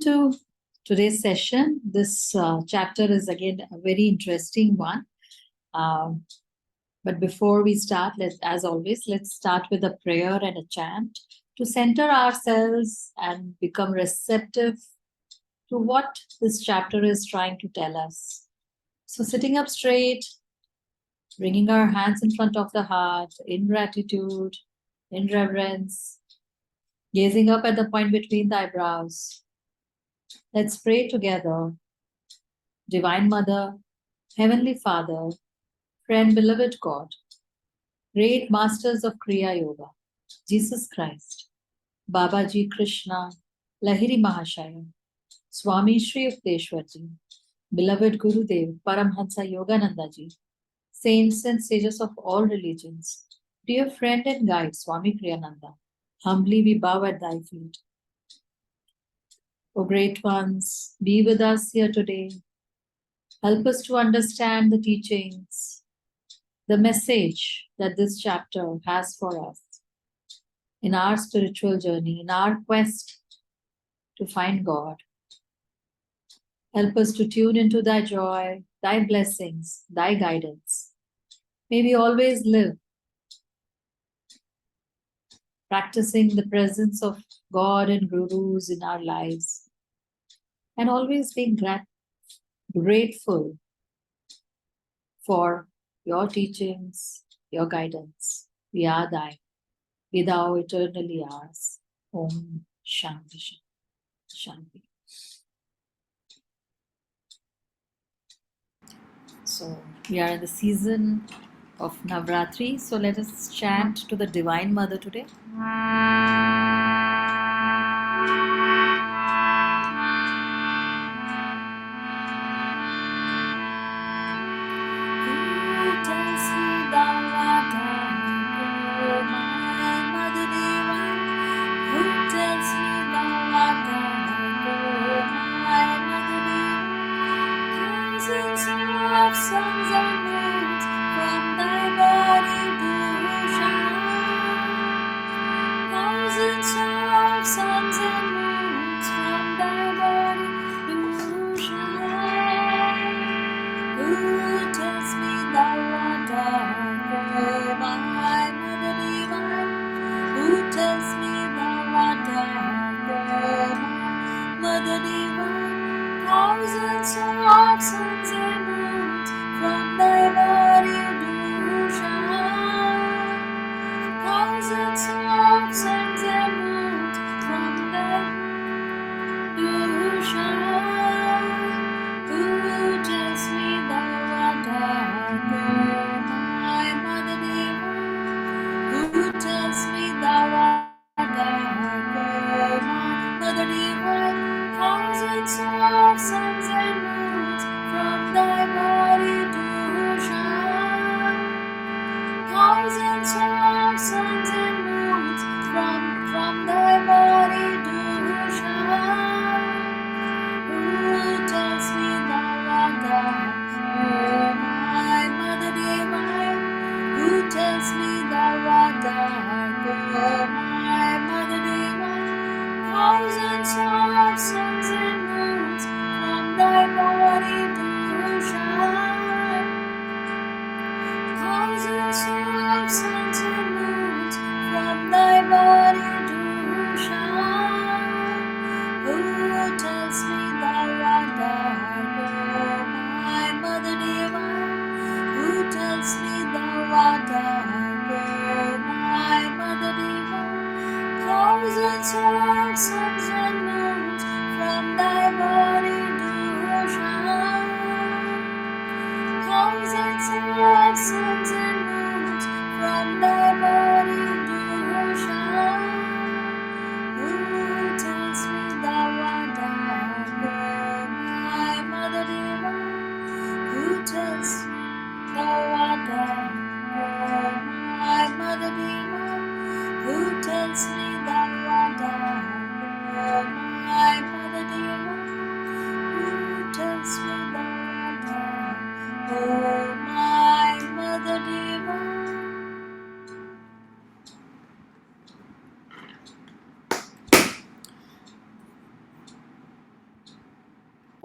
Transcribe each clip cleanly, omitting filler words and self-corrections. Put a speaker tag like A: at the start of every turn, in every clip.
A: to today's session. This chapter is again a very interesting one. Um, but before we start, as always, let's start with a prayer and a chant to center ourselves and become receptive to what this chapter is trying to tell us. So, sitting up straight, bringing our hands in front of the heart, in gratitude, in reverence, gazing up at the point between the eyebrows. Let's pray together. Divine Mother, Heavenly Father, friend, beloved God, great masters of Kriya Yoga, Jesus Christ, Babaji Krishna, Lahiri Mahashaya, Swami Shri Yukteswarji, beloved Gurudev, Paramhansa Yogananda Ji, saints and sages of all religions, dear friend and guide, Swami Kriyananda, humbly we bow at thy feet. O great ones, be with us here today. Help us to understand the teachings, the message that this chapter has for us in our spiritual journey, in our quest to find God. Help us to tune into thy joy, thy blessings, thy guidance. May we always live practicing the presence of God and Gurus in our lives and always being grateful for your teachings, your guidance. We are thine. Be thou eternally ours. Om Shanti Shanti. So we are in the season of Navratri. So let us chant to the Divine Mother today.
B: Suns and moons from thy body do shine. Thousands of suns and moons from thy body do shine. Who tells me thou art dark, O my Mother Divine? Who tells me thou art dark, O my Mother Divine? Thousands of suns and moons from thy body do shine. Thousands of suns and moons from thy do shine. Who tells me thou art dark, O my Mother Divine? Who tells me thou art dark, O my Mother Divine? Thousands of suns and moons from thy body do shine. Thousands of suns and moons from thy body do shine. Who tells me thou art dark, O my Mother Divine? Who tells me thou art dark, O my Mother Divine? Thousands of suns and moons from thy body do shine. Thousands of suns and moons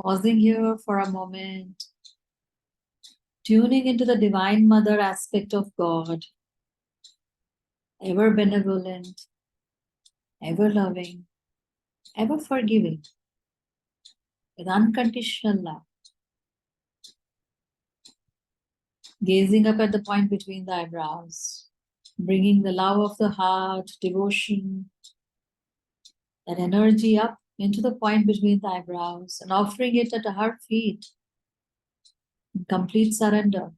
A: Pausing here for a moment, tuning into the Divine Mother aspect of God, ever benevolent, ever loving, ever forgiving, with unconditional love. Gazing up at the point between the eyebrows, bringing the love of the heart, devotion, that energy up into the point between the eyebrows and offering it at her feet in complete surrender.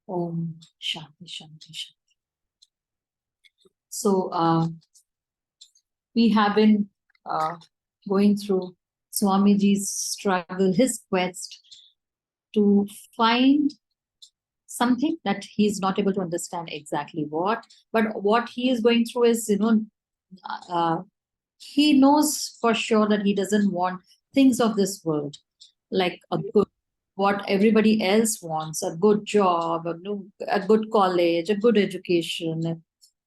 A: Om Shanti Shanti Shanti. So we have been going through Swamiji's struggle, his quest to find something that he is not able to understand exactly what, but what he is going through is, he knows for sure that he doesn't want things of this world, like a good, what everybody else wants, a good job, a good college, a good education,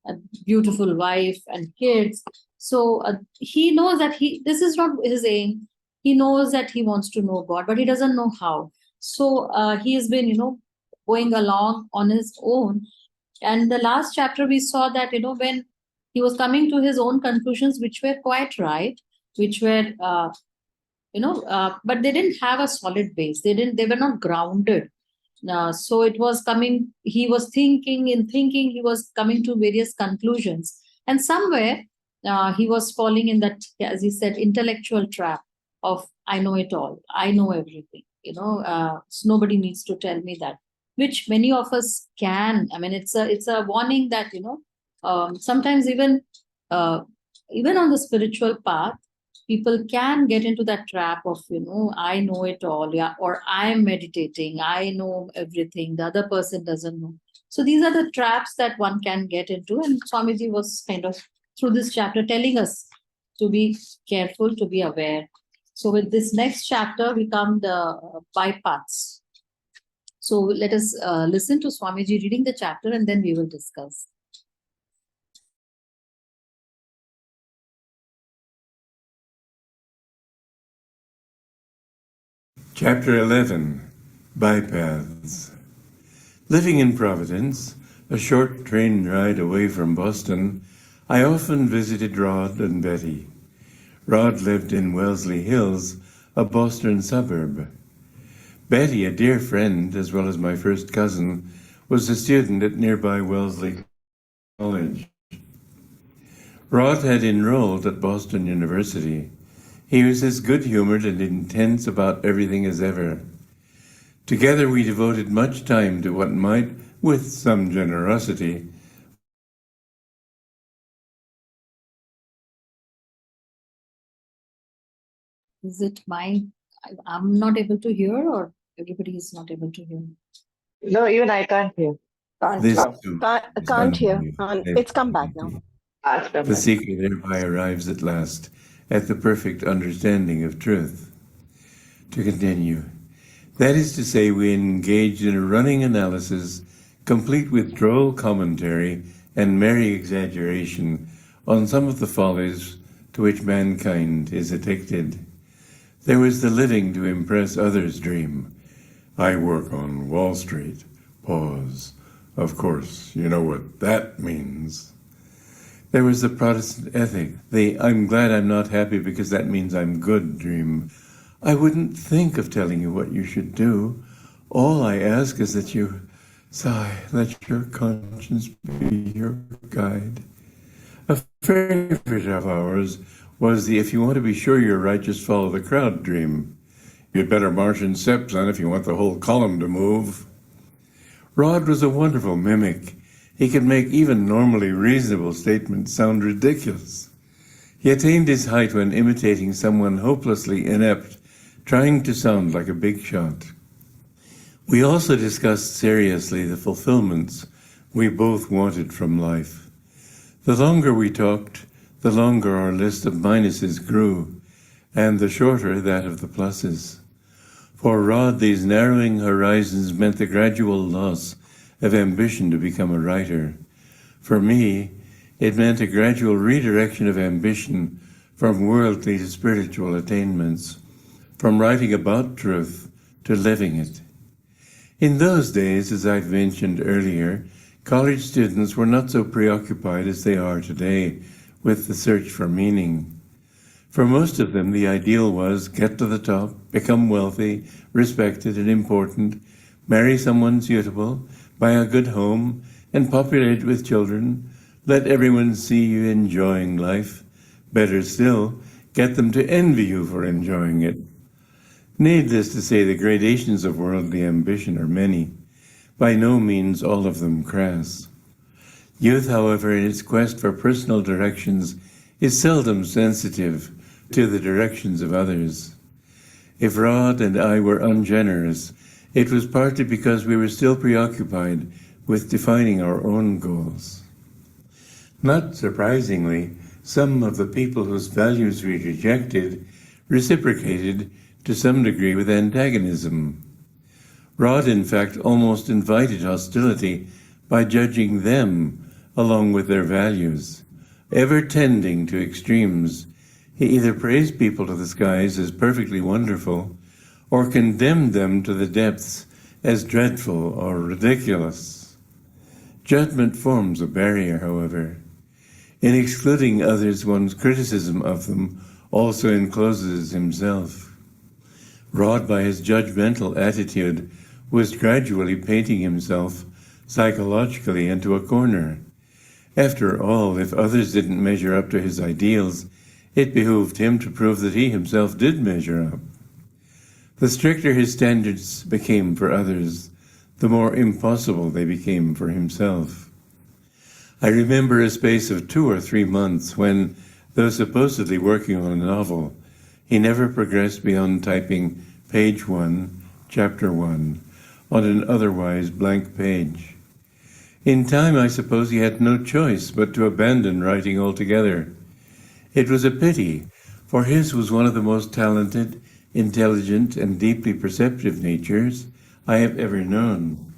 A: a beautiful wife and kids. So he knows that this is not his aim. He knows that he wants to know God, but he doesn't know how. So he has been, going along on his own. And the last chapter we saw that, when he was coming to his own conclusions, which were quite right, which were but they didn't have a solid base. They were not grounded. So it was coming, he was thinking, he was coming to various conclusions. And somewhere he was falling in that, as he said, intellectual trap of, I know it all, I know everything, so nobody needs to tell me that, which many of us can. I mean, it's a warning that, sometimes even on the spiritual path, people can get into that trap of, I know it all, yeah, or I am meditating, I know everything, the other person doesn't know. So these are the traps that one can get into, and Swamiji was kind of through this chapter telling us to be careful, to be aware. So with this next chapter we come the bypaths. So let us listen to Swamiji reading the chapter, and then we will discuss.
C: Chapter 11, Bypaths. Living in Providence, a short train ride away from Boston, I often visited Rod and Betty. Rod lived in Wellesley Hills, a Boston suburb. Betty, a dear friend as well as my first cousin, was a student at nearby Wellesley College. Rod had enrolled at Boston University. He was as good-humored and intense about everything as ever. Together we devoted much time to what might, with some generosity,
A: Is it I'm not able to hear, or everybody is not able to hear?
D: No, even I can't hear.
C: this
E: Can't hear. It's come back now.
C: The seeker thereby arrives at last at the perfect understanding of truth. To continue, that is to say, we engaged in a running analysis, complete with droll commentary and merry exaggeration on some of the follies to which mankind is addicted. There was the living to impress others dream. I work on Wall Street. Pause. Of course, you know what that means. There was the Protestant ethic, the I'm glad I'm not happy because that means I'm good dream. I wouldn't think of telling you what you should do. All I ask is that you sigh, let your conscience be your guide. A favorite of ours was the if you want to be sure you're right, just follow the crowd dream. You'd better march in step, son, if you want the whole column to move. Rod was a wonderful mimic. He could make even normally reasonable statements sound ridiculous. He attained his height when imitating someone hopelessly inept, trying to sound like a big shot. We also discussed seriously the fulfillments we both wanted from life. The longer we talked, the longer our list of minuses grew, and the shorter that of the pluses. For Rod, these narrowing horizons meant the gradual loss of ambition to become a writer. For me, it meant a gradual redirection of ambition from worldly to spiritual attainments, from writing about truth to living it. In those days, as I've mentioned earlier, college students were not so preoccupied as they are today with the search for meaning. For most of them, the ideal was get to the top, become wealthy, respected, and important, marry someone suitable, buy a good home, and populate with children. Let everyone see you enjoying life. Better still, get them to envy you for enjoying it. Needless to say, the gradations of worldly ambition are many, by no means all of them crass. Youth, however, in its quest for personal directions, is seldom sensitive to the directions of others. If Rod and I were ungenerous, it was partly because we were still preoccupied with defining our own goals. Not surprisingly, some of the people whose values we rejected reciprocated to some degree with antagonism. Rod, in fact, almost invited hostility by judging them along with their values. Ever tending to extremes, he either praised people to the skies as perfectly wonderful or condemned them to the depths as dreadful or ridiculous. Judgment forms a barrier, however. In excluding others, one's criticism of them also encloses himself. Rod, by his judgmental attitude, was gradually painting himself psychologically into a corner. After all, if others didn't measure up to his ideals, it behooved him to prove that he himself did measure up. The stricter his standards became for others, the more impossible they became for himself. I remember a space of 2 or 3 months when, though supposedly working on a novel, he never progressed beyond typing page 1, chapter 1, on an otherwise blank page. In time, I suppose he had no choice but to abandon writing altogether. It was a pity, for his was one of the most talented, intelligent, and deeply perceptive natures I have ever known.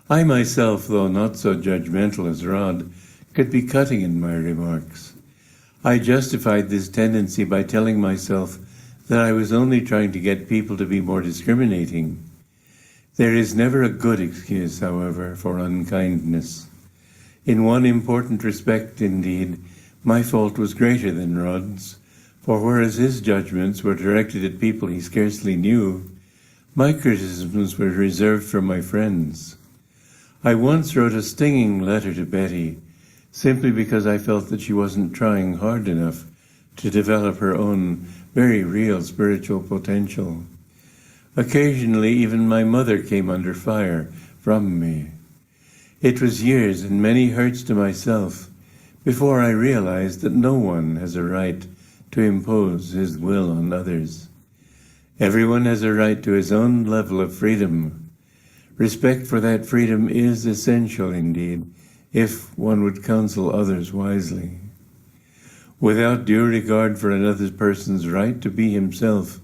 C: I myself, though not so judgmental as Rod, could be cutting in my remarks. I justified this tendency by telling myself that I was only trying to get people to be more discriminating. There is never a good excuse, however, for unkindness. In one important respect, indeed, my fault was greater than Rod's, for whereas his judgments were directed at people he scarcely knew, my criticisms were reserved for my friends. I once wrote a stinging letter to Betty, simply because I felt that she wasn't trying hard enough to develop her own very real spiritual potential. Occasionally, even my mother came under fire from me. It was years and many hurts to myself before I realized that no one has a right to impose his will on others. Everyone has a right to his own level of freedom. Respect for that freedom is essential indeed, if one would counsel others wisely. Without due regard for another person's right to be himself,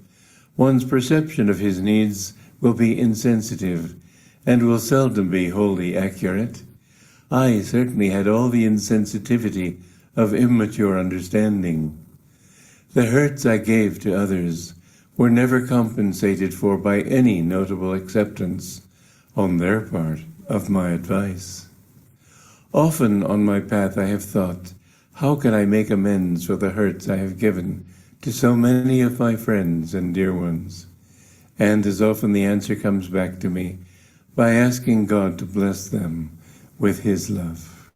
C: one's perception of his needs will be insensitive and will seldom be wholly accurate. I certainly had all the insensitivity of immature understanding. The hurts I gave to others were never compensated for by any notable acceptance on their part of my advice. Often on my path I have thought, how can I make amends for the hurts I have given to so many of my friends and dear ones? And as often the answer comes back to me, by asking God to bless them with his love.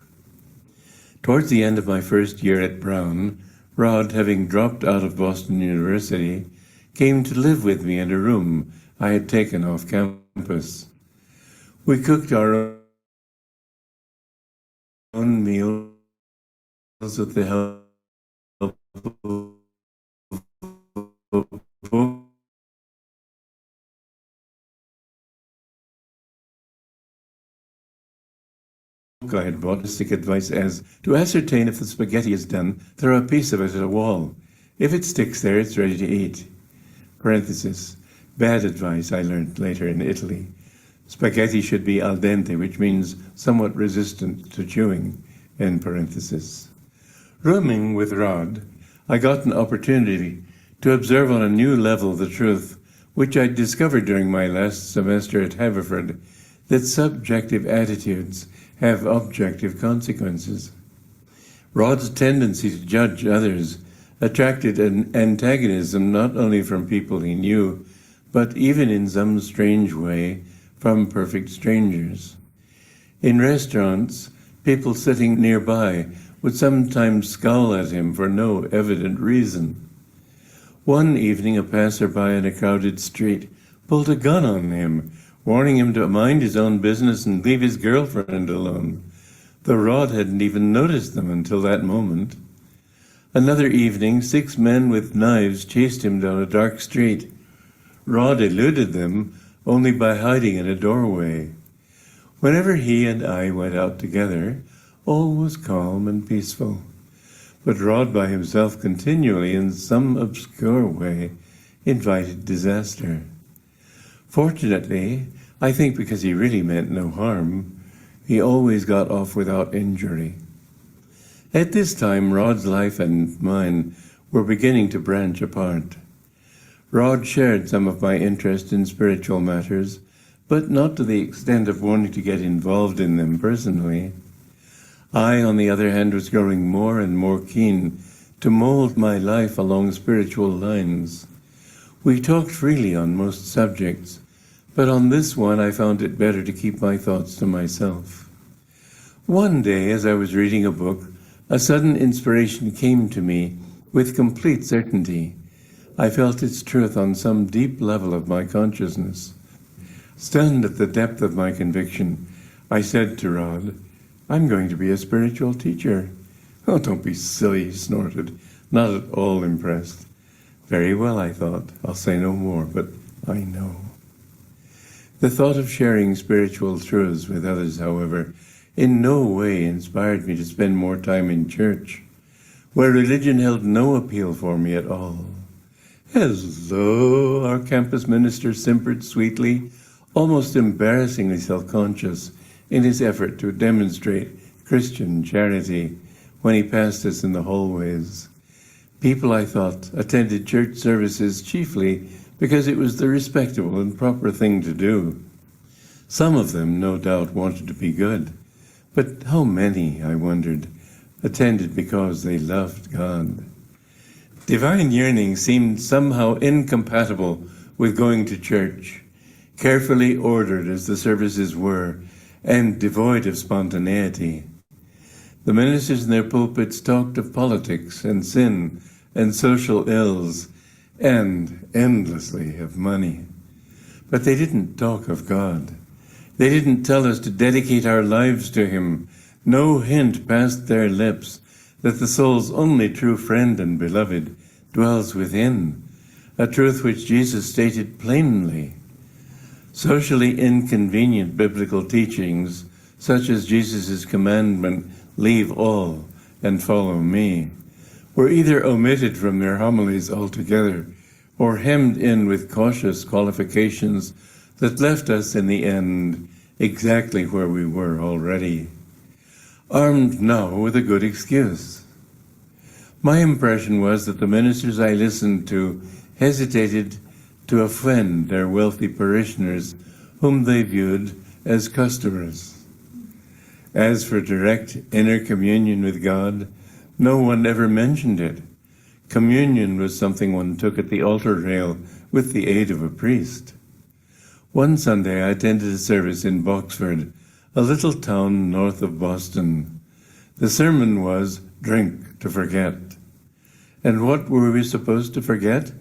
C: Towards the end of my first year at Brown, Rod, having dropped out of Boston University, came to live with me in a room I had taken off campus. We cooked our own meals with the help of I had bought sick advice as, to ascertain if the spaghetti is done, throw a piece of it at a wall. If it sticks there, it's ready to eat. Parenthesis. Bad advice I learned later in Italy. Spaghetti should be al dente, which means somewhat resistant to chewing, end parenthesis. Rooming with Rod, I got an opportunity to observe on a new level the truth, which I discovered during my last semester at Haverford, that subjective attitudes have objective consequences. Rod's tendency to judge others attracted an antagonism not only from people he knew, but even in some strange way from perfect strangers. In restaurants, people sitting nearby would sometimes scowl at him for no evident reason. One evening, a passerby in a crowded street pulled a gun on him, warning him to mind his own business and leave his girlfriend alone. The Rod hadn't even noticed them until that moment. Another evening, 6 men with knives chased him down a dark street. Rod eluded them only by hiding in a doorway. Whenever he and I went out together, all was calm and peaceful. But Rod by himself continually, in some obscure way, invited disaster. Fortunately, I think because he really meant no harm, he always got off without injury. At this time, Rod's life and mine were beginning to branch apart. Rod shared some of my interest in spiritual matters, but not to the extent of wanting to get involved in them personally. I, on the other hand, was growing more and more keen to mold my life along spiritual lines. We talked freely on most subjects, but on this one I found it better to keep my thoughts to myself. One day, as I was reading a book, a sudden inspiration came to me with complete certainty. I felt its truth on some deep level of my consciousness. Stunned at the depth of my conviction, I said to Rod, "I'm going to be a spiritual teacher." "Oh, don't be silly," he snorted, not at all impressed. Very well, I thought. I'll say no more, but I know. The thought of sharing spiritual truths with others, however, in no way inspired me to spend more time in church, where religion held no appeal for me at all. "Hello," our campus minister simpered sweetly, almost embarrassingly self-conscious in his effort to demonstrate Christian charity when he passed us in the hallways. People, I thought, attended church services chiefly because it was the respectable and proper thing to do. Some of them, no doubt, wanted to be good. But how many, I wondered, attended because they loved God? Divine yearning seemed somehow incompatible with going to church, carefully ordered as the services were, and devoid of spontaneity. The ministers in their pulpits talked of politics and sin and social ills, and endlessly of money. But they didn't talk of God. They didn't tell us to dedicate our lives to Him. No hint passed their lips that the soul's only true friend and beloved dwells within, a truth which Jesus stated plainly. Socially inconvenient biblical teachings, such as Jesus' commandment, "Leave all and follow me," were either omitted from their homilies altogether or hemmed in with cautious qualifications that left us in the end exactly where we were already, armed now with a good excuse. My impression was that the ministers I listened to hesitated to offend their wealthy parishioners, whom they viewed as customers. As for direct inner communion with God, no one ever mentioned it. Communion was something one took at the altar rail with the aid of a priest. One Sunday I attended a service in Boxford, a little town north of Boston. The sermon was, "Drink to Forget." And what were we supposed to forget?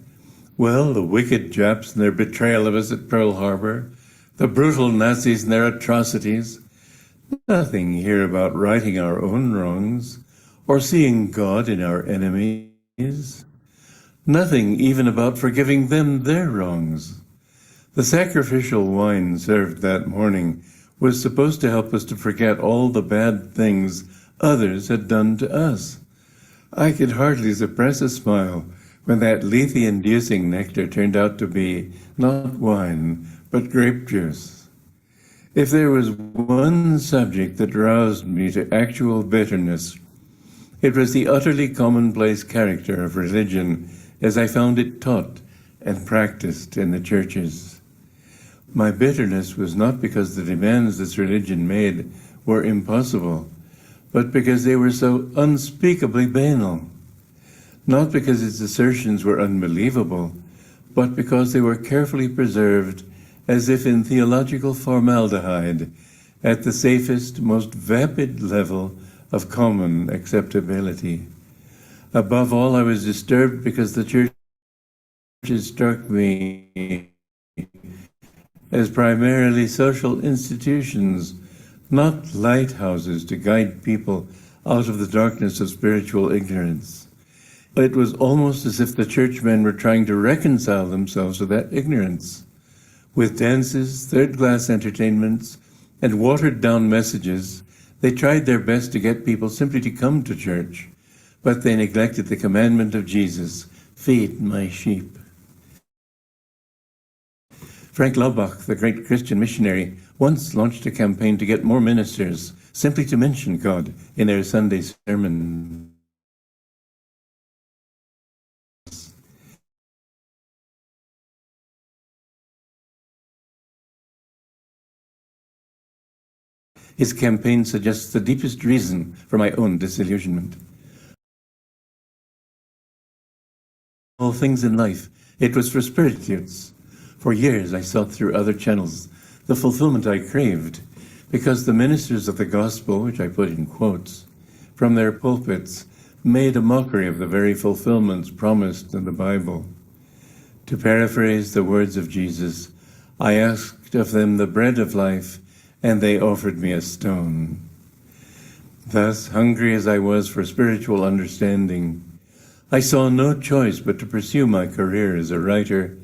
C: Well, the wicked Japs and their betrayal of us at Pearl Harbor, the brutal Nazis and their atrocities. Nothing here about righting our own wrongs, or seeing God in our enemies. Nothing even about forgiving them their wrongs. The sacrificial wine served that morning was supposed to help us to forget all the bad things others had done to us. I could hardly suppress a smile when that lethe-inducing nectar turned out to be not wine, but grape juice. If there was one subject that roused me to actual bitterness, it was the utterly commonplace character of religion as I found it taught and practiced in the churches. My bitterness was not because the demands this religion made were impossible, but because they were so unspeakably banal. Not because its assertions were unbelievable, but because they were carefully preserved as if in theological formaldehyde at the safest, most vapid level of common acceptability. Above all, I was disturbed because the churches struck me as primarily social institutions, not lighthouses to guide people out of the darkness of spiritual ignorance. It was almost as if the churchmen were trying to reconcile themselves to that ignorance. With dances, third-class entertainments, and watered-down messages, they tried their best to get people simply to come to church, but they neglected the commandment of Jesus, "Feed my sheep." Frank Laubach, the great Christian missionary, once launched a campaign to get more ministers simply to mention God in their Sunday sermons. His campaign suggests the deepest reason for my own disillusionment. All things in life, it was for spirituals. For years I sought through other channels the fulfillment I craved, because the ministers of the gospel, which I put in quotes, from their pulpits, made a mockery of the very fulfillments promised in the Bible. To paraphrase the words of Jesus, I asked of them the bread of life, and they offered me a stone. Thus, hungry as I was for spiritual understanding, I saw no choice but to pursue my career as a writer,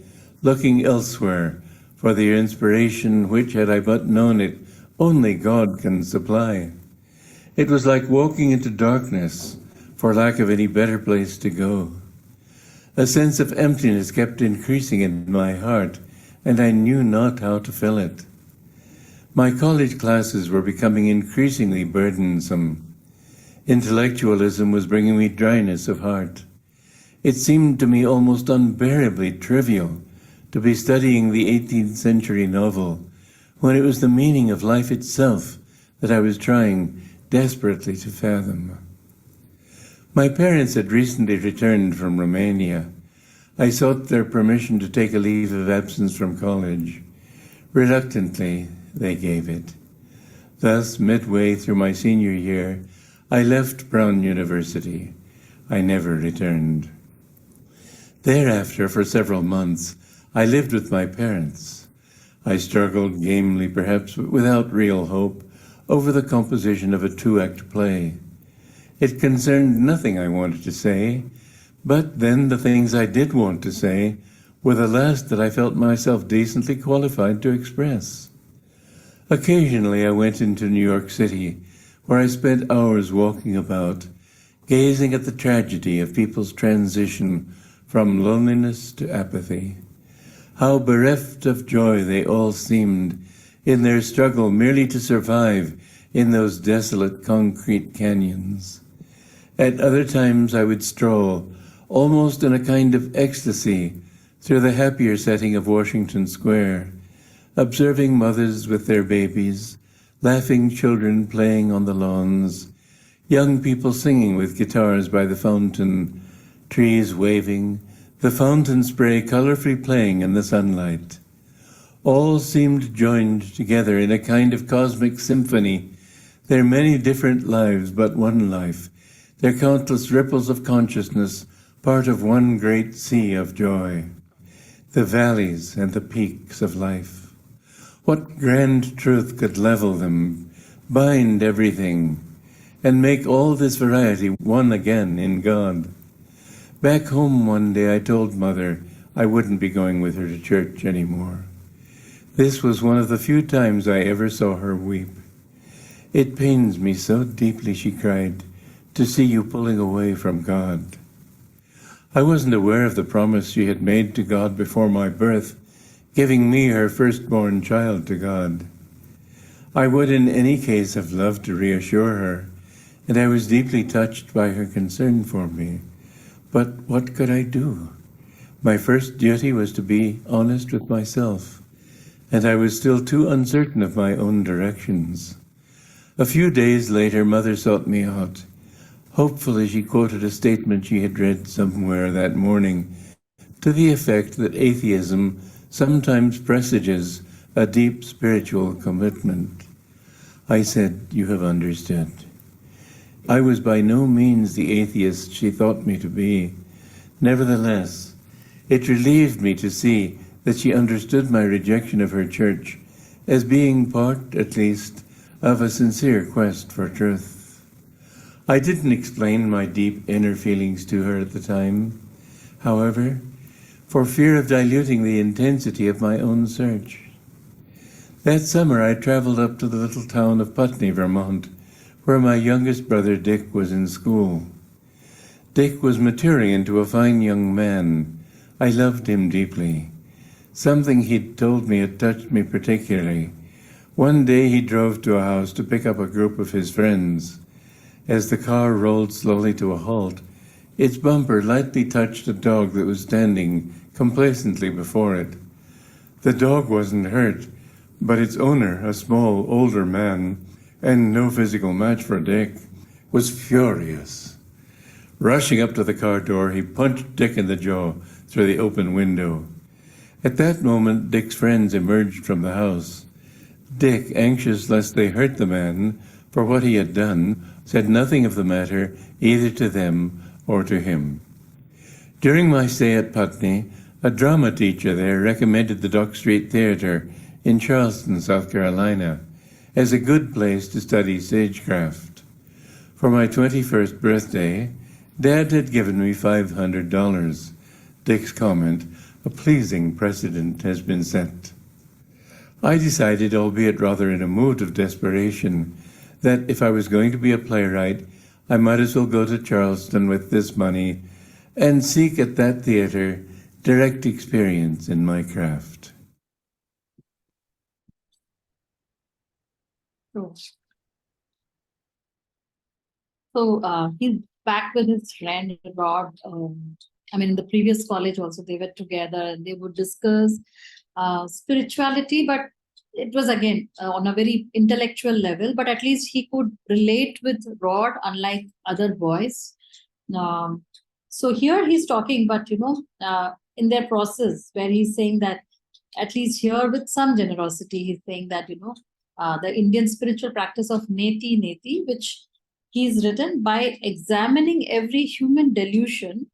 C: looking elsewhere for the inspiration which, had I but known it, only God can supply. It was like walking into darkness for lack of any better place to go. A sense of emptiness kept increasing in my heart, and I knew not how to fill it. My college classes were becoming increasingly burdensome. Intellectualism was bringing me dryness of heart. It seemed to me almost unbearably trivial to be studying the 18th century novel when it was the meaning of life itself that I was trying desperately to fathom. My parents had recently returned from Romania. I sought their permission to take a leave of absence from college. Reluctantly, they gave it. Thus, midway through my senior year, I left Brown University. I never returned. Thereafter, for several months, I lived with my parents. I struggled gamely, perhaps, but without real hope, over the composition of a 2-act play. It concerned nothing I wanted to say, but then the things I did want to say were the last that I felt myself decently qualified to express. Occasionally I went into New York City, where I spent hours walking about, gazing at the tragedy of people's transition from loneliness to apathy. How bereft of joy they all seemed in their struggle merely to survive in those desolate concrete canyons. At other times I would stroll, almost in a kind of ecstasy, through the happier setting of Washington Square, observing mothers with their babies, laughing children playing on the lawns, young people singing with guitars by the fountain, trees waving, the fountain spray colorfully playing in the sunlight. All seemed joined together in a kind of cosmic symphony, their many different lives but one life, their countless ripples of consciousness part of one great sea of joy, the valleys and the peaks of life. What grand truth could level them, bind everything, and make all this variety one again in God? Back home one day I told Mother I wouldn't be going with her to church anymore. This was one of the few times I ever saw her weep. "It pains me so deeply," she cried, "to see you pulling away from God." I wasn't aware of the promise she had made to God before my birth, giving me her firstborn child to God. I would in any case have loved to reassure her, and I was deeply touched by her concern for me. But what could I do? My first duty was to be honest with myself, and I was still too uncertain of my own directions. A few days later, Mother sought me out. Hopefully, she quoted a statement she had read somewhere that morning to the effect that atheism sometimes presages a deep spiritual commitment. I said, "You have understood." I was by no means the atheist she thought me to be. Nevertheless, it relieved me to see that she understood my rejection of her church as being part, at least, of a sincere quest for truth. I didn't explain my deep inner feelings to her at the time, however, for fear of diluting the intensity of my own search. That summer I traveled up to the little town of Putney, Vermont, where my youngest brother Dick was in school. Dick was maturing into a fine young man. I loved him deeply. Something he'd told me had touched me particularly. One day he drove to a house to pick up a group of his friends. As the car rolled slowly to a halt, its bumper lightly touched a dog that was standing complacently before it. The dog wasn't hurt, but its owner, a small, older man, and no physical match for Dick, was furious. Rushing up to the car door, he punched Dick in the jaw through the open window. At that moment, Dick's friends emerged from the house. Dick, anxious lest they hurt the man for what he had done, said nothing of the matter either to them or to him. During my stay at Putney, a drama teacher there recommended the Dock Street Theatre in Charleston, South Carolina, as a good place to study stagecraft. For my 21st birthday, Dad had given me $500. Dick's comment, "A pleasing precedent has been set." I decided, albeit rather in a mood of desperation, that if I was going to be a playwright, I might as well go to Charleston with this money and seek at that theater direct experience in my craft.
A: So he's back with his friend Rod. In the previous college also they were together and they would discuss spirituality, but it was again on a very intellectual level, but at least he could relate with Rod, unlike other boys. So here he's talking, but in their process where he's saying that, at least here with some generosity, he's saying that, the Indian spiritual practice of neti neti, which he's written, by examining every human delusion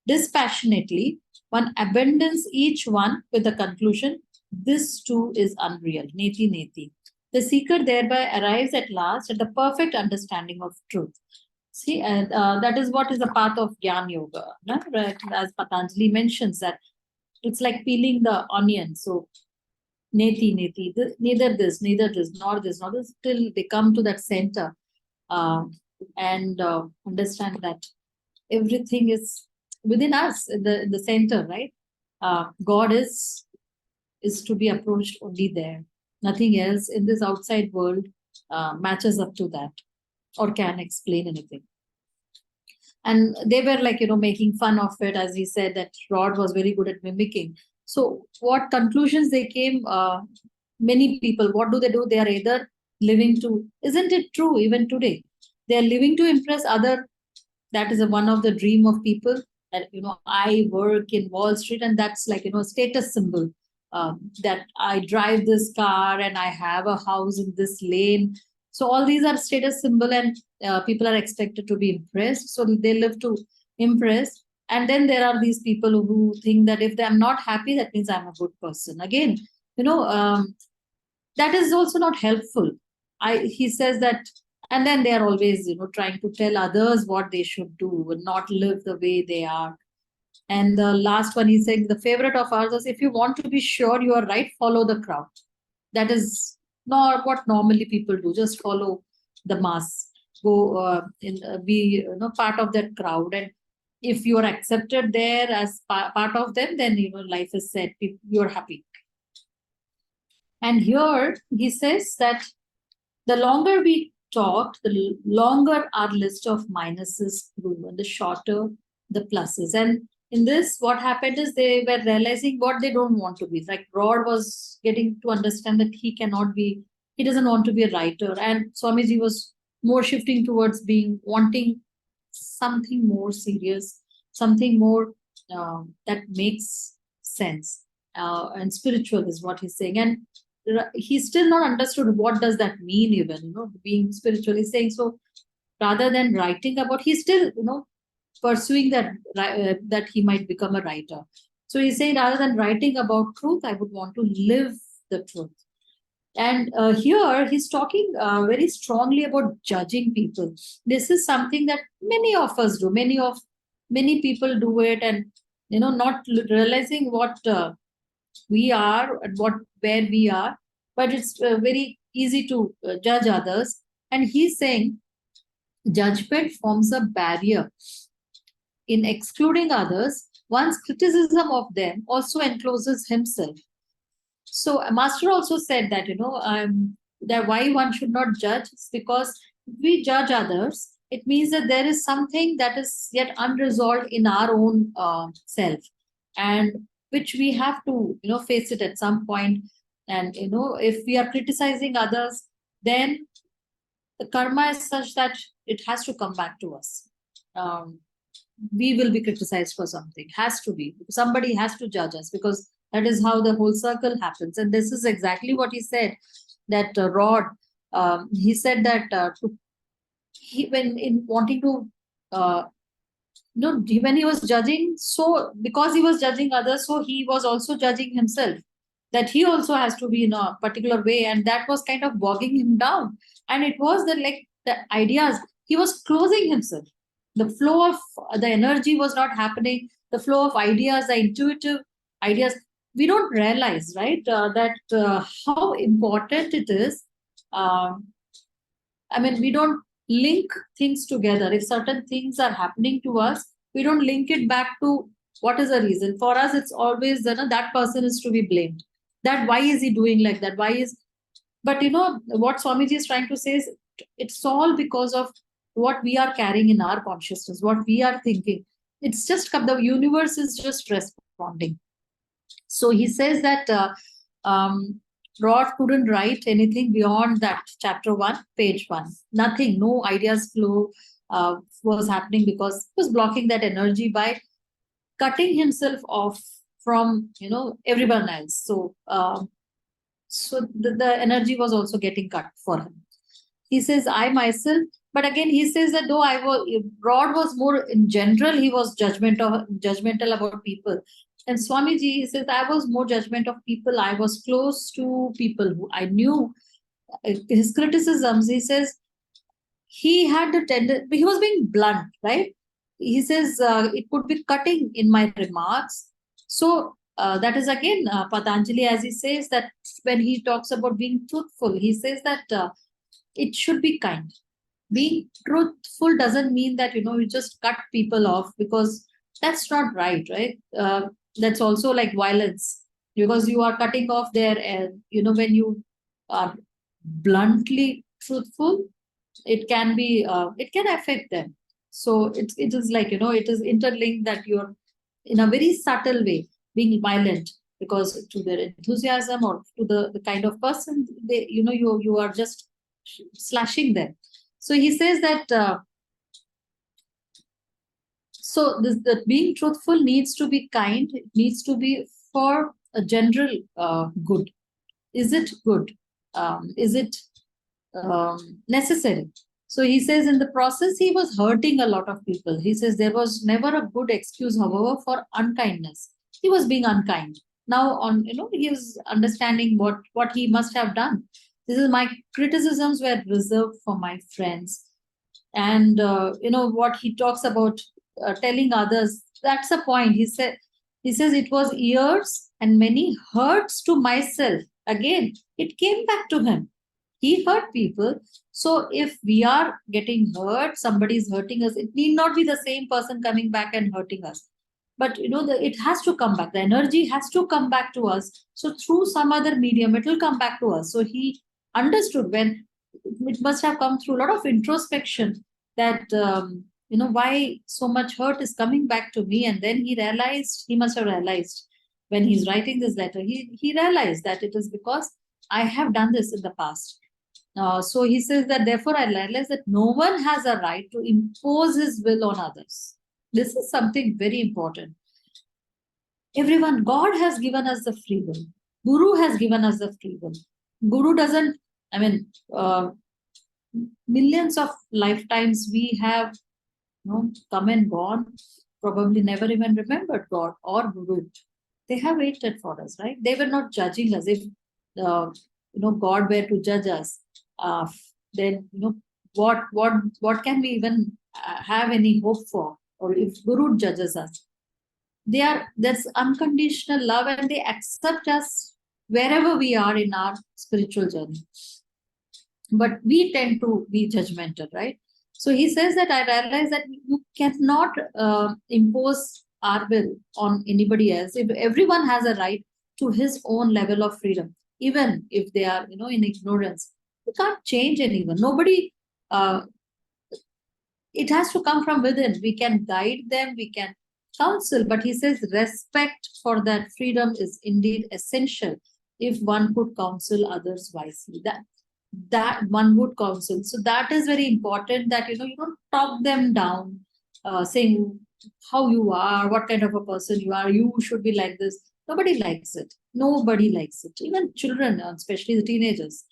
A: dispassionately, one abandons each one with the conclusion, this too is unreal, neti neti. The seeker thereby arrives at last at the perfect understanding of truth. See, and that is what is the path of Gyan Yoga, no? Right? As Patanjali mentions, that it's like peeling the onion. So, neti neti, neither this, nor this, till they come to that center and understand that everything is within us, in the center, right? God is to be approached only there. Nothing else in this outside world matches up to that or can explain anything. And they were like, making fun of it, as he said that Rod was very good at mimicking. So what conclusions they came, many people, what do? They are either living to, isn't it true even today? They are living to impress other. That is one of the dream of people, that, I work in Wall Street and that's like, a status symbol. That I drive this car and I have a house in this lane. So all these are status symbol, and people are expected to be impressed. So they live to impress. And then there are these people who think that if I'm not happy, that means I'm a good person. Again, that is also not helpful. He says that, and then they are always, trying to tell others what they should do and not live the way they are. And the last one, he's saying the favorite of ours is, if you want to be sure you are right, follow the crowd. That is not what normally people do. Just follow the mass. Go be part of that crowd. And if you are accepted there as part of them, then life is set. You are happy. And here he says that the longer we talked, the longer our list of minuses grew, and the shorter the pluses. And in this, what happened is they were realizing what they don't want to be. Like Rod was getting to understand that he doesn't want to be a writer. And Swamiji was more shifting towards wanting something more serious, something more that makes sense. And spiritual is what he's saying. And he's still not understood what does that mean, even being spiritually saying. So rather than writing about, he's still pursuing that he might become a writer. So he's saying, rather than writing about truth, I would want to live the truth. And here he's talking very strongly about judging people. This is something that many of us do. Many people do it, and not realizing what we are and where we are. But it's very easy to judge others. And he's saying judgment forms a barrier in excluding others. One's criticism of them also encloses himself. So a master also said that that why one should not judge is because if we judge others, it means that there is something that is yet unresolved in our own self, and which we have to face it at some point. And if we are criticizing others, then the karma is such that it has to come back to us. We will be criticized for something. Has to be. Somebody has to judge us, because that is how the whole circle happens. And this is exactly what he said, that Rod, he said that when in wanting to when he was judging, so because he was judging others, so he was also judging himself, that he also has to be in a particular way, and that was kind of bogging him down. And it was that, like, the ideas, he was closing himself. The flow of the energy was not happening. The flow of ideas, the intuitive ideas, we don't realize, right, that how important it is. We don't link things together. If certain things are happening to us, we don't link it back to what is the reason. For us, it's always that person is to be blamed. That why is he doing like that? But what Swamiji is trying to say is, it's all because of what we are carrying in our consciousness, what we are thinking. It's just the universe is just responding. So he says that Rod couldn't write anything beyond that chapter 1, page 1. Nothing, no ideas flow was happening, because he was blocking that energy by cutting himself off from everyone else. So the energy was also getting cut for him. He says, I myself, but again he says that though Rod was more in general, he was judgmental about people. And Swamiji, he says, I was more judgment of people. I was close to people who I knew. His criticisms, he says, he had the tendency, he was being blunt, right? He says, it could be cutting in my remarks. So that is again Patanjali, as he says, that when he talks about being truthful, he says that it should be kind. Being truthful doesn't mean that you just cut people off, because that's not right? That's also like violence, because you are cutting off their when you are bluntly truthful, it can be it can affect them. So it is like it is interlinked, that you're in a very subtle way being violent, because to their enthusiasm or to the kind of person they you are just slashing them. So he says that so that being truthful needs to be kind. It needs to be for a general good. Is it good? Is it necessary? So he says in the process, he was hurting a lot of people. He says there was never a good excuse, however, for unkindness. He was being unkind. Now he is understanding what he must have done. This is my criticisms were reserved for my friends. And what he talks about telling others, that's the point. He says it was years and many hurts to myself. Again, it came back to him. He hurt people. So if we are getting hurt, somebody is hurting us, it need not be the same person coming back and hurting us. But it has to come back. The energy has to come back to us. So through some other medium, it will come back to us. So he understood when it must have come through a lot of introspection that why so much hurt is coming back to me. And then he must have realized when he's writing this letter, he realized that it is because I have done this in the past. So he says that therefore I realize that no one has a right to impose his will on others. This is something very important. Everyone, God has given us the free will. Guru has given us the free will. Guru doesn't, millions of lifetimes we have come and gone, probably never even remembered God or Guru. They have waited for us, right? They were not judging us. If God were to judge us, then what can we even have any hope for? Or if Guru judges us, there's unconditional love and they accept us wherever we are in our spiritual journey. But we tend to be judgmental, right? So he says that I realize that you cannot impose our will on anybody else. If everyone has a right to his own level of freedom, even if they are in ignorance, you can't change anyone. Nobody. It has to come from within. We can guide them, we can counsel, but he says respect for that freedom is indeed essential. If one could counsel others wisely, that one would counsel. So that is very important, that you don't talk them down, saying how you are, what kind of a person you are, you should be like this. Nobody likes it. Nobody likes it. Even children, especially the teenagers.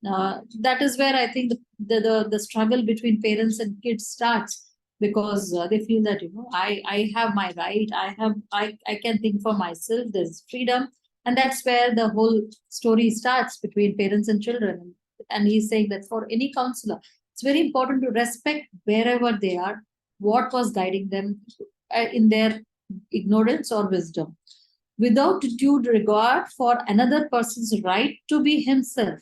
A: That is where I think the struggle between parents and kids starts, because they feel that I have my right, I can think for myself, there's freedom, and that's where the whole story starts between parents and children. And he's saying that for any counselor, it's very important to respect wherever they are, what was guiding them in their ignorance or wisdom, without due regard for another person's right to be himself.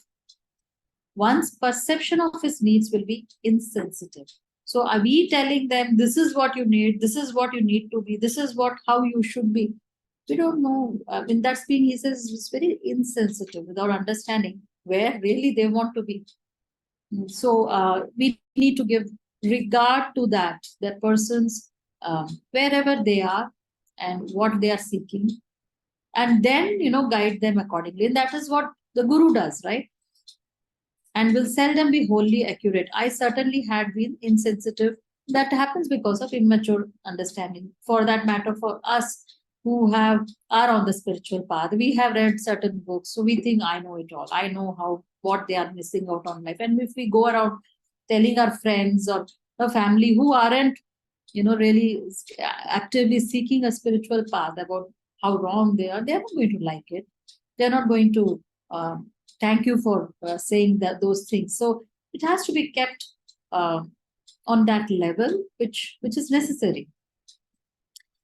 A: One's perception of his needs will be insensitive. So are we telling them this is what you need, this is what you need to be, this is how you should be? We don't know. In that being, he says it's very insensitive, without understanding where really they want to be. So we need to give regard to that person's wherever they are and what they are seeking, and then guide them accordingly. And that is what the Guru does, right? And will seldom be wholly accurate. I certainly had been insensitive. That happens because of immature understanding. For that matter, for us who are on the spiritual path, we have read certain books, so we think I know it all. I know what they are missing out on life. And if we go around telling our friends or a family who aren't, really actively seeking a spiritual path about how wrong they are not going to like it. They're not going to thank you for saying those things. So it has to be kept on that level, which is necessary.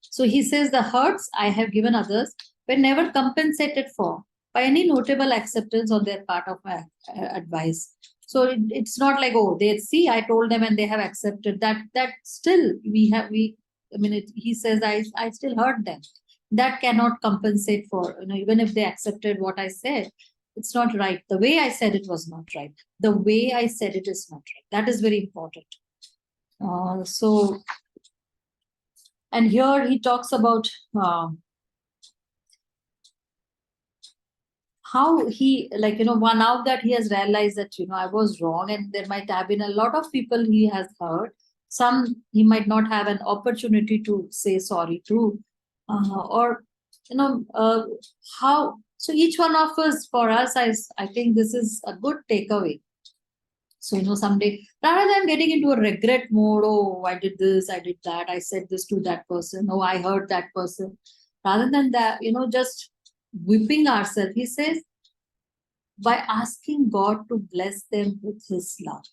A: So he says the hurts I have given others were never compensated for by any notable acceptance on their part of my advice. So it's not like, oh, they see I told them and they have accepted that. That still he says I still hurt them. That cannot compensate for, even if they accepted what I said. It's not right. The way I said it was not right. The way I said it is not right. That is very important. And here he talks about how he, now that he has realized that, I was wrong, and there might have been a lot of people he has hurt. Some he might not have an opportunity to say sorry to, how. So each one of us, for us, I think this is a good takeaway. So, someday, rather than getting into a regret mode, oh, I did this, I did that, I said this to that person, oh, I hurt that person. Rather than that, just whipping ourselves, he says, by asking God to bless them with his love.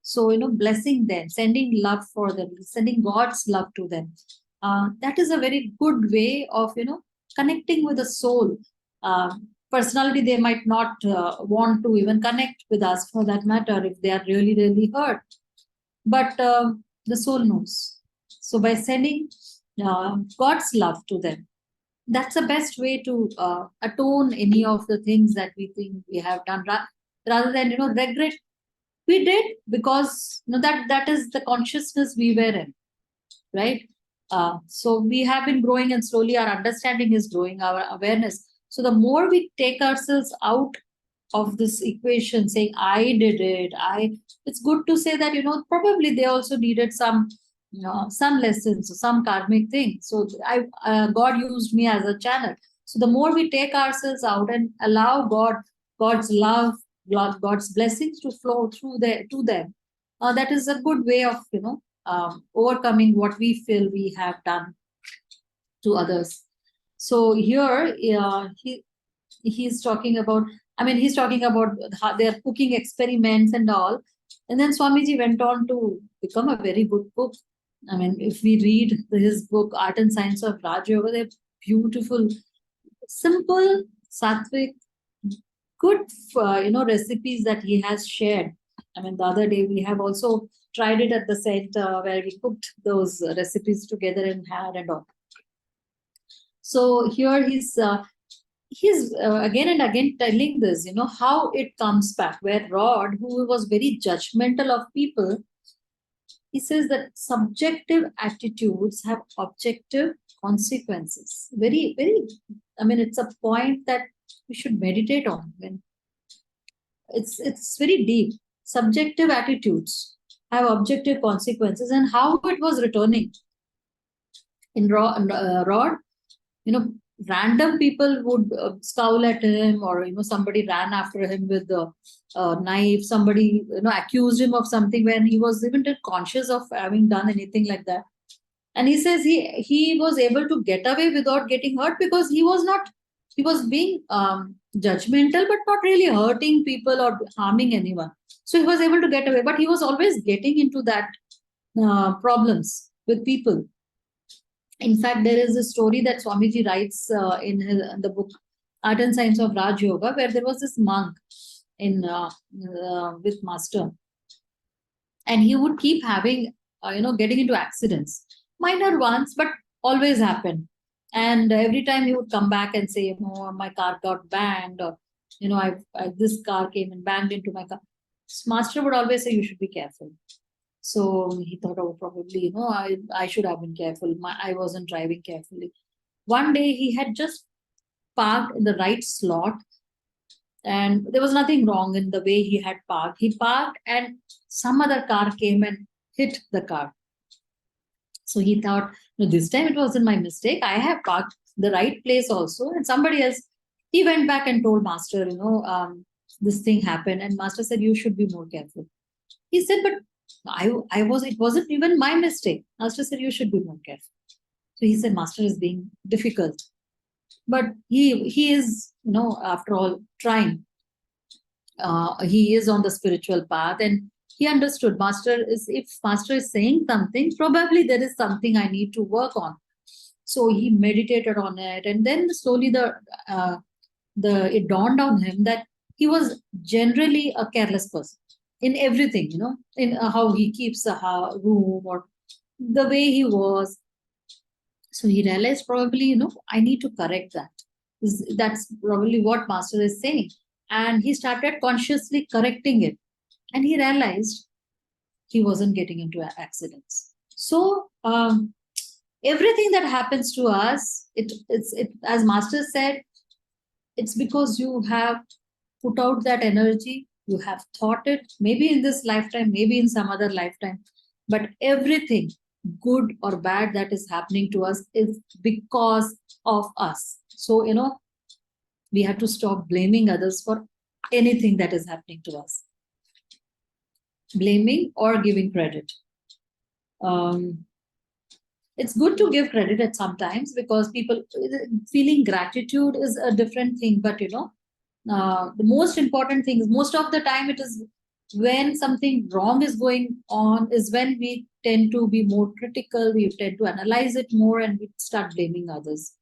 A: So, blessing them, sending love for them, sending God's love to them. that is a very good way of, connecting with the soul. Personality, they might not want to even connect with us for that matter if they are really, really hurt. But the soul knows. So by sending God's love to them, that's the best way to atone any of the things that we think we have done, rather than, regret. We did because that is the consciousness we were in, right? So we have been growing, and slowly our understanding is growing, our awareness. So the more we take ourselves out of this equation, saying I did it, it's good to say that, probably they also needed some, some lessons, some karmic thing. So God used me as a channel. So the more we take ourselves out and allow God's love, God's blessings to flow through to them, that is a good way of, overcoming what we feel we have done to others. So here, he's talking about, he's talking about how their cooking experiments and all. And then Swamiji went on to become a very good cook. If we read his book, Art and Science of Raj Yoga, they're beautiful, simple, sattvic, good, recipes that he has shared. The other day we have also tried it at the center where we cooked those recipes together and had and all. So here he's again and again telling this, how it comes back, where Rod, who was very judgmental of people, he says that subjective attitudes have objective consequences. Very, very, it's a point that we should meditate on. It's very deep. Subjective attitudes have objective consequences, and how it was returning. In Rod, random people would scowl at him, or somebody ran after him with a knife. Somebody accused him of something when he was even conscious of having done anything like that. And he says he was able to get away without getting hurt because he was being judgmental, but not really hurting people or harming anyone. So he was able to get away, but he was always getting into that problems with people. In fact, there is a story that Swamiji writes in the book Art and Science of Raj Yoga, where there was this monk with master, and he would keep having, getting into accidents, minor ones, but always happen. And every time he would come back and say, my car got banged, or this car came and banged into my car. Master would always say, you should be careful. So he thought, probably, I should have been careful. I wasn't driving carefully. One day he had just parked in the right slot, and there was nothing wrong in the way he had parked. He parked and some other car came and hit the car. So he thought, this time it wasn't my mistake. I have parked the right place also. And somebody else, he went back and told Master, this thing happened. And Master said, you should be more careful. He said, but it wasn't even my mistake. Master said, you should be more careful. So he said, Master is being difficult. But he is, after all, trying. He is on the spiritual path, and he understood if Master is saying something, probably there is something I need to work on. So he meditated on it, and then slowly it dawned on him that he was generally a careless person in everything, in how he keeps the room or the way he was. So he realized probably, I need to correct that. That's probably what Master is saying. And he started consciously correcting it. And he realized he wasn't getting into accidents. So everything that happens to us, it as Master said, it's because you have put out that energy, you have thought it, maybe in this lifetime, maybe in some other lifetime, but everything, good or bad, that is happening to us is because of us. So, we have to stop blaming others for anything that is happening to us. Blaming or giving credit. It's good to give credit at sometimes, because people feeling gratitude is a different thing. But the most important thing is, most of the time it is when something wrong is going on is when we tend to be more critical, we tend to analyze it more, and we start blaming others.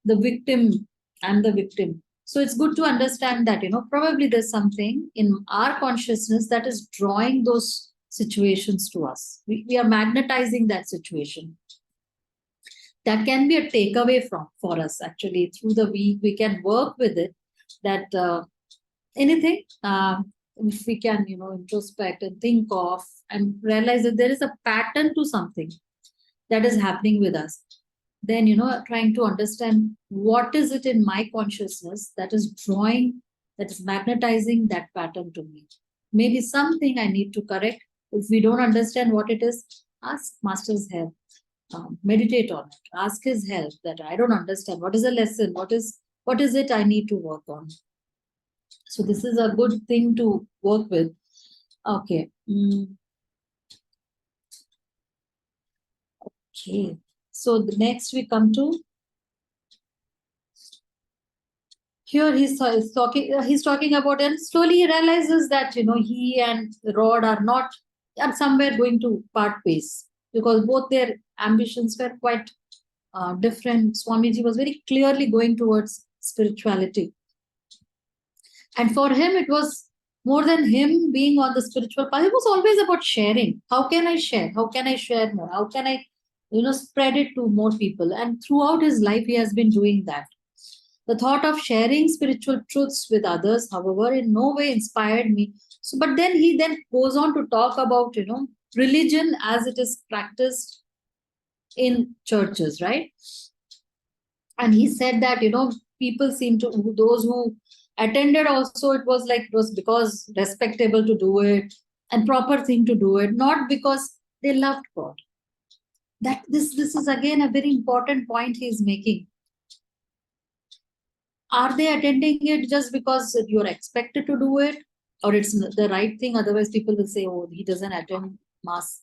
A: The victim, I'm the victim. So it's good to understand that, probably there's something in our consciousness that is drawing those situations to us. We are magnetizing that situation. That can be a takeaway for us. Actually, through the week, we can work with it. That anything, if we can, introspect and think of and realize that there is a pattern to something that is happening with us, then, trying to understand what is it in my consciousness that is drawing, that is magnetizing that pattern to me. Maybe something I need to correct. If we don't understand what it is, ask Master's help. Meditate on it. Ask his help. That I don't understand. What is the lesson? What is it I need to work on? So this is a good thing to work with. Okay. Okay. So the next we come to, here he's talking about, and slowly he realizes that, he and Rod are somewhere going to part ways, because both their ambitions were quite different. Swamiji was very clearly going towards spirituality. And for him, it was more than him being on the spiritual path. It was always about sharing. How can I share? How can I share more? How can I, spread it to more people? And throughout his life, he has been doing that. The thought of sharing spiritual truths with others, however, in no way inspired me. So, but then he goes on to talk about, religion as it is practiced in churches, right? And he said that, people seem to, those who attended also, it was because respectable to do it and proper thing to do it, not because they loved God. That this is again a very important point he is making. Are they attending it just because you're expected to do it, or it's the right thing? Otherwise, people will say, "Oh, he doesn't attend mass,"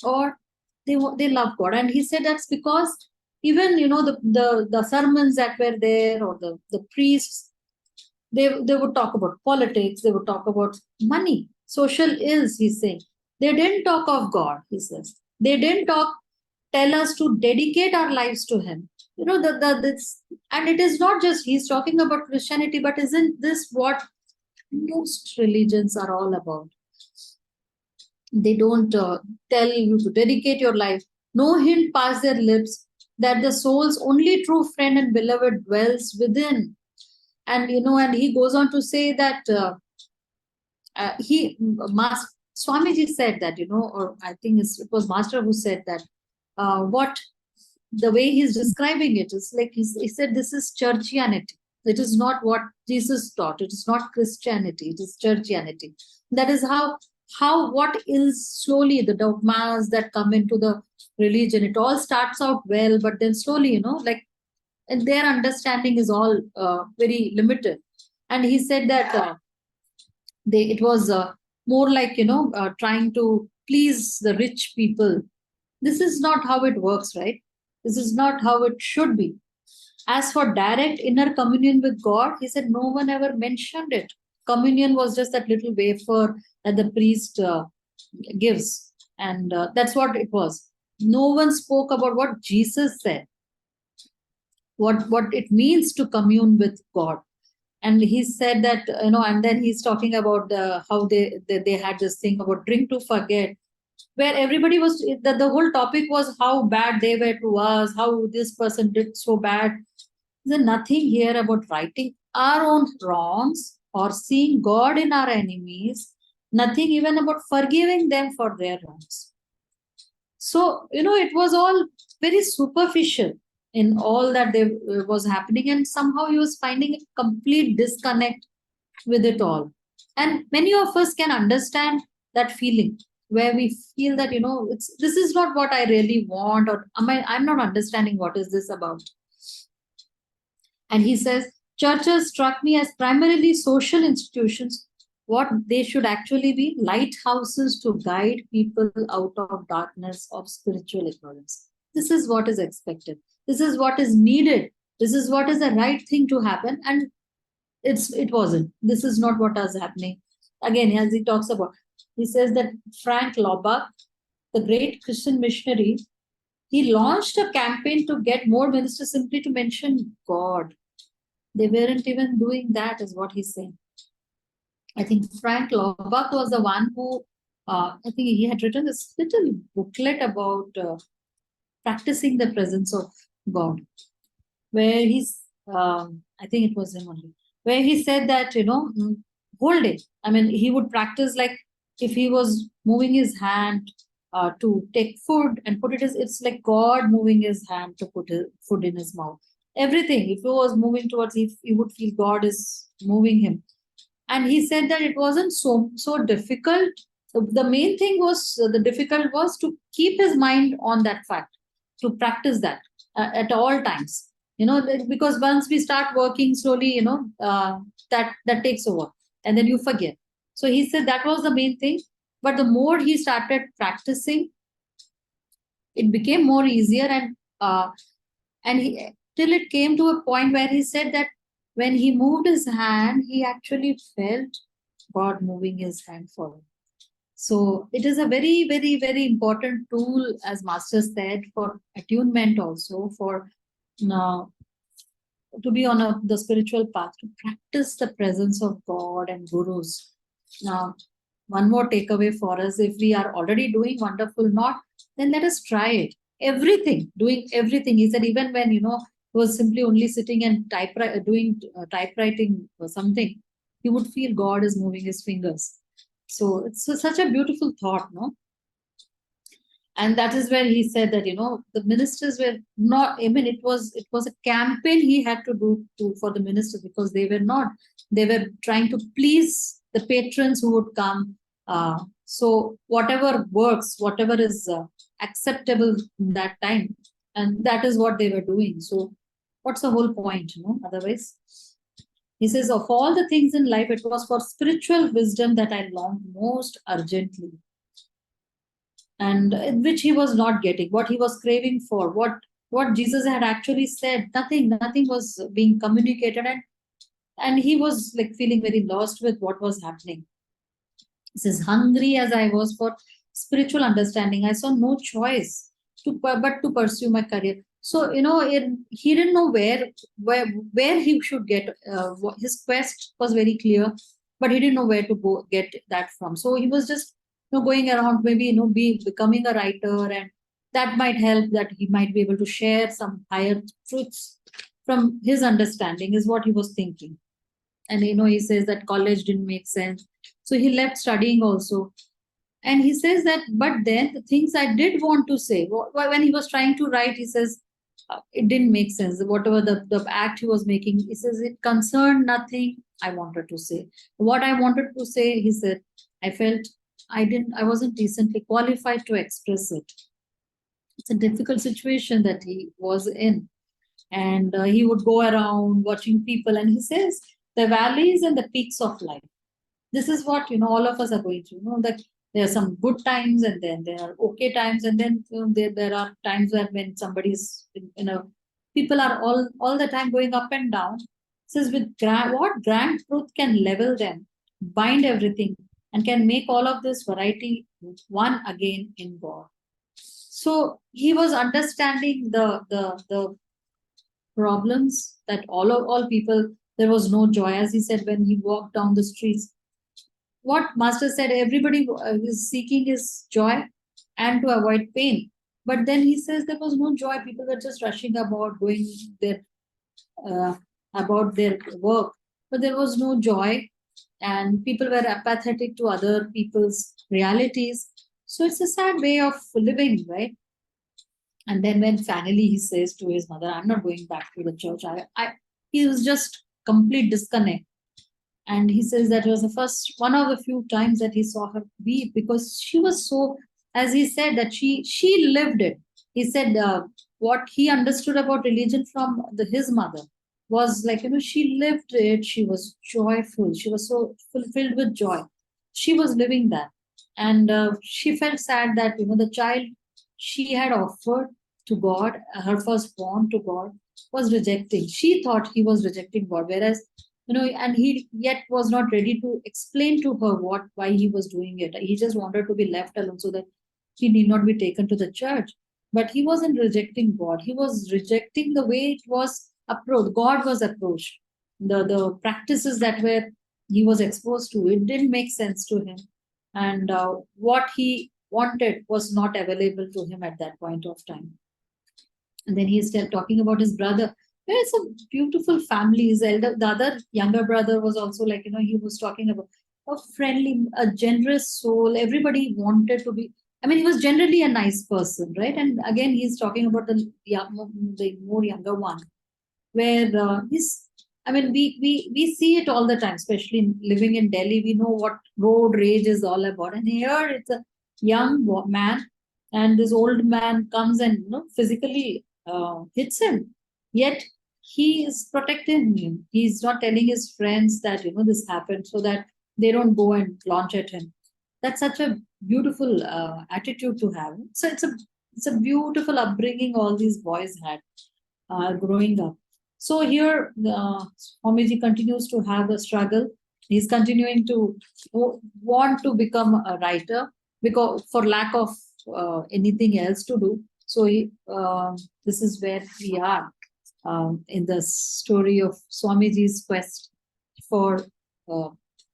A: or they love God. And he said that's because even the sermons that were there, or the priests, they would talk about politics, they would talk about money, social ills. He's saying they didn't talk of God. He says they didn't tell us to dedicate our lives to Him. This, and it is not just he's talking about Christianity, but isn't this what most religions are all about? They don't tell you to dedicate your life. No hint past their lips that the soul's only true friend and beloved dwells within. And and he goes on to say that Swamiji said that, or I think it was Master who said that what the way he's describing it is like he said, this is churchianity. It is not what Jesus taught. It is not Christianity. It is churchianity. That is how what is slowly the dogmas that come into the religion. It all starts out well, but then slowly, and their understanding is all very limited. And he said that it was more like trying to please the rich people. This is not how it works, right? This is not how it should be. As for direct inner communion with God, he said no one ever mentioned it. Communion was just that little wafer that the priest gives, and that's what it was. No one spoke about what Jesus said, what it means to commune with God. And he said that, and then he's talking about how they had this thing about drink to forget, where everybody was, the whole topic was how bad they were to us, how this person did so bad. There's nothing here about righting our own wrongs or seeing God in our enemies, nothing even about forgiving them for their wrongs. So, it was all very superficial in all that was happening, and somehow he was finding a complete disconnect with it all. And many of us can understand that feeling, where we feel that this is not what I really want, or I'm not understanding what is this about. And he says churches struck me as primarily social institutions. What they should actually be, lighthouses to guide people out of darkness of spiritual ignorance. This is what is expected. This is what is needed. This is what is the right thing to happen. And it wasn't. This is not what is happening. Again, as he talks about, he says that Frank Laubach, the great Christian missionary, he launched a campaign to get more ministers simply to mention God. They weren't even doing that, is what he's saying. I think Frank Laubach was the one who, I think he had written this little booklet about practicing the presence of God, where he's, I think it was him only, where he said that, whole day, I mean, he would practice like if he was moving his hand to take food and put it, it's like God moving his hand to put his food in his mouth. Everything, if he was moving towards, if he would feel God is moving him. And he said that it wasn't so difficult. The main thing was, the difficult was to keep his mind on that fact, to practice that at all times. Because once we start working slowly, that takes over, and then you forget. So he said that was the main thing. But the more he started practicing, it became more easier, and he, till it came to a point where he said that when he moved his hand, he actually felt God moving his hand forward. So it is a very, very, very important tool, as Master said, for attunement also, for to be on the spiritual path, to practice the presence of God and gurus. Now, one more takeaway for us: if we are already doing wonderful, then let us try it. Doing everything. He said, even when, he was simply only sitting and doing typewriting or something, he would feel God is moving his fingers. So it's such a beautiful thought, no? And that is where he said that, the ministers were not, I mean, it was a campaign he had to do for the ministers, because they were trying to please the patrons who would come. So whatever works, whatever is acceptable in that time, and that is what they were doing. So what's the whole point, otherwise? He says, of all the things in life, it was for spiritual wisdom that I longed most urgently, and which he was not getting, what he was craving for, what Jesus had actually said, nothing was being communicated, and he was like feeling very lost with what was happening. He says, hungry as I was for spiritual understanding, I saw no choice but to pursue my career. So, he didn't know where he should get, his quest was very clear, but he didn't know where to go get that from. So he was just, going around, maybe, becoming a writer, and that might help, that he might be able to share some higher truths from his understanding, is what he was thinking. And, he says that college didn't make sense. So he left studying also. And he says that, but then the things I did want to say, when he was trying to write, he says, it didn't make sense. Whatever the act he was making, he says, it concerned nothing I wanted to say. What I wanted to say, he said, I felt I wasn't decently qualified to express it. It's a difficult situation that he was in. And he would go around watching people, and he says, the valleys and the peaks of life. This is what, all of us are going through. That there are some good times, and then there are okay times, and then there are times when somebody's, people are all the time going up and down. It says, with what grand truth can level them, bind everything, and can make all of this variety one again in God. So he was understanding the problems that all people, there was no joy. As he said, when he walked down the streets, what Master said, everybody is seeking his joy and to avoid pain. But then he says there was no joy. People were just rushing about, going about their work, but there was no joy, and people were apathetic to other people's realities. So it's a sad way of living, right? And then when finally he says to his mother, I'm not going back to the church. He was just complete disconnect. And he says that it was the one of the few times that he saw her weep, because she was so, as he said, that she lived it. He said what he understood about religion from his mother was like, she lived it. She was joyful. She was so fulfilled with joy. She was living that. And she felt sad that, the child she had offered to God, her firstborn to God, was rejecting. She thought he was rejecting God, whereas and he yet was not ready to explain to her why he was doing it. He just wanted to be left alone so that he need not be taken to the church. But he wasn't rejecting God. He was rejecting the way it was approached. God was approached. The practices that were he was exposed to, it didn't make sense to him. And what he wanted was not available to him at that point of time. And then he's still talking about his brother. There's a beautiful family. The other younger brother was also like, he was talking about a friendly, a generous soul. Everybody wanted to be. I mean, he was generally a nice person, right? And again, he's talking about the more younger one, where he's. I mean, we see it all the time, especially living in Delhi. We know what road rage is all about, and here it's a young man, and this old man comes and physically hits him. Yet he is protecting him. He's not telling his friends that this happened, so that they don't go and launch at him. That's such a beautiful attitude to have. So it's a beautiful upbringing all these boys had growing up. So here, Swamiji continues to have a struggle. He's continuing to want to become a writer because for lack of anything else to do. So this is where we are in the story of Swamiji's quest for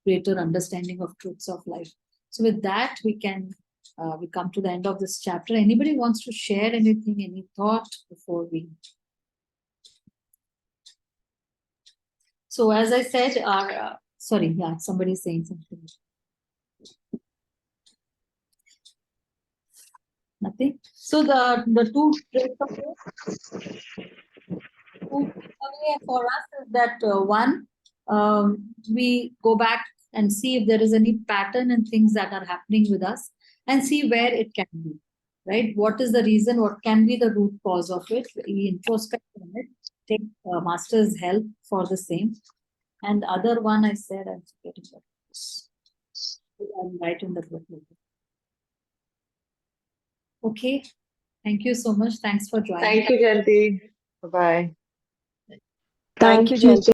A: greater understanding of truths of life. So with that, we come to the end of this chapter. Anybody wants to share anything, any thought before we? So as I said, sorry, yeah, somebody's saying something. Nothing. So the two takeaways for us is that one, we go back and see if there is any pattern in things that are happening with us, and see where it can be. Right? What is the reason? What can be the root cause of it? We introspect on it. Take master's help for the same. And other one I said, I'm forgetting what it was. I'm right in the book. Okay. Thank you so much. Thanks for joining.
D: Thank you, Janti. Bye-bye.
E: Thank you, Janti.